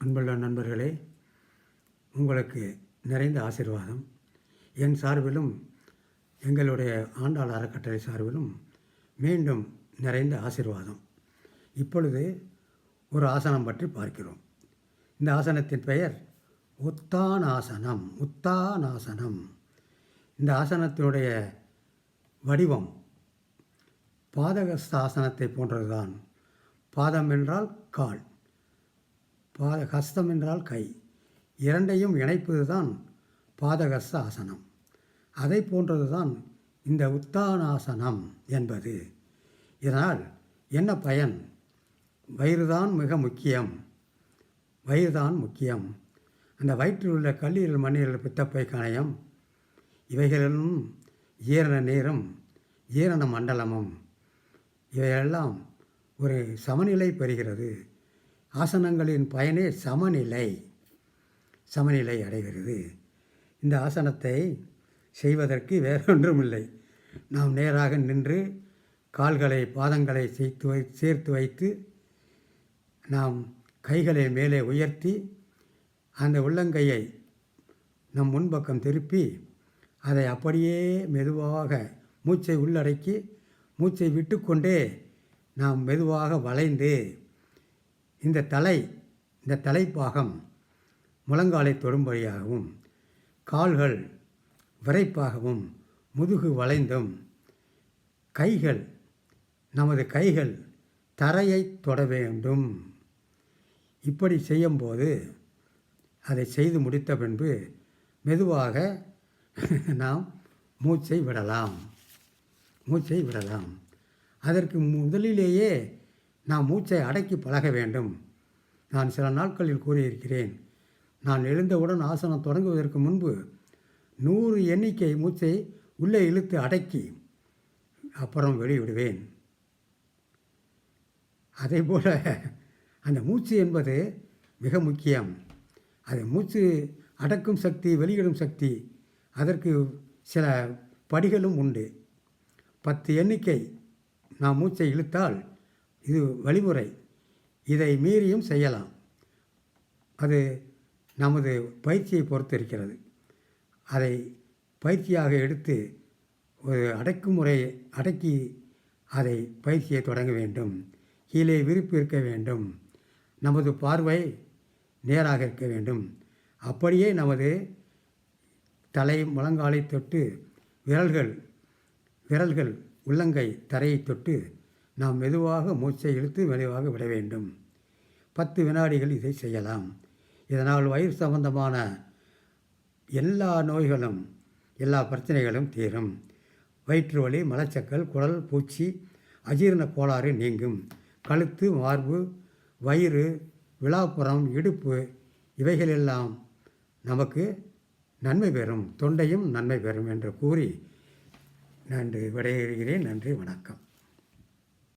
அன்புள்ள நண்பர்களே, உங்களுக்கு நிறைந்த ஆசீர்வாதம். என் சார்பிலும் எங்களுடைய ஆண்டாள் அறக்கட்டளை சார்பிலும் மீண்டும் நிறைந்த ஆசீர்வாதம். இப்பொழுது ஒரு ஆசனம் பற்றி பார்க்கிறோம். இந்த ஆசனத்தின் பெயர் உத்தானாசனம். உத்தானாசனம். இந்த ஆசனத்தினுடைய வடிவம் பாதகஸ்தாசனத்தை போன்றதுதான். பாதம் என்றால் கால், ஹஸ்தம் என்றால் கை, இரண்டையும் இணைப்பது தான் பாதகஸ்த ஆசனம். அதை போன்றது தான் இந்த உத்தானாசனம் என்பது. இதனால் என்ன பயன்? வயிறுதான் மிக முக்கியம். வயிறுதான் முக்கியம். அந்த வயிற்றில் உள்ள கல்லீரல், மண்ணீரல், பித்தப்பை, கணையம் இவைகளிலும் ஈரண நீரும் ஈரண மண்டலமும் இவையெல்லாம் ஒரு சமநிலை பெறுகிறது. ஆசனங்களின் பயனே சமநிலை அடைகிறது. இந்த ஆசனத்தை செய்வதற்கு வேறொன்றுமில்லை. நாம் நேராக நின்று கால்களை, பாதங்களை சேர்த்து வைத்து நாம் கைகளை மேலே உயர்த்தி அந்த உள்ளங்கையை நம் முன்பக்கம் திருப்பி அதை அப்படியே மெதுவாக மூச்சை உள்ளடக்கி மூச்சை விட்டுக்கொண்டே நாம் மெதுவாக வளைந்து இந்த தலைப்பாகம் முழங்காலை தொடும்படியாகவும், கால்கள் விரைப்பாகவும், முதுகு வளைந்தும், நமது கைகள் தரையை தொட வேண்டும். இப்படி செய்யும்போது அதை செய்து முடித்த பின்பு மெதுவாக நாம் மூச்சை விடலாம். அதற்கு முதலிலேயே நாம் மூச்சை அடக்கி பழக வேண்டும். நான் சில நாட்களில் கூறியிருக்கிறேன், நான் எழுந்தவுடன் ஆசனம் தொடங்குவதற்கு முன்பு 100 எண்ணிக்கை மூச்சை உள்ளே இழுத்து அடக்கி அப்புறம் வெளிவிடுவேன். அதேபோல் அந்த மூச்சு என்பது மிக முக்கியம். அது மூச்சு அடக்கும் சக்தி, வெளியிடும் சக்தி, அதற்கு சில படிகளும் உண்டு. 10 எண்ணிக்கை நாம் மூச்சை இழுத்தால் இது வழிமுறை. இதை மீறியும் செய்யலாம். அது நமது பயிற்சியை பொறுத்து இருக்கிறது. அதை பயிற்சியாக எடுத்து ஒரு அடக்குமுறை அடக்கி அதை பயிற்சியை தொடங்க வேண்டும். கீழே விரிப்பு இருக்க வேண்டும். நமது பார்வை நேராக இருக்க வேண்டும். அப்படியே நமது தலை முழங்காலை தொட்டு விரல்கள் உள்ளங்கை தரையை தொட்டு நாம் மெதுவாக மூச்சை இழுத்து மெதுவாக விட வேண்டும். 10 வினாடிகள் இதை செய்யலாம். இதனால் வயிறு சம்பந்தமான எல்லா நோய்களும், எல்லா பிரச்சனைகளும் தீரும். வயிற்று வலி, மலச்சிக்கல், குடல் பூச்சி, அஜீரண கோளாறு நீங்கும். கழுத்து, மார்பு, வயிறு, விழாப்புறம், இடுப்பு இவைகளெல்லாம் நமக்கு நன்மை பெறும். தொண்டையும் நன்மை பெறும் என்று கூறி நன்றி விடையேறுகிறேன். நன்றி, வணக்கம்.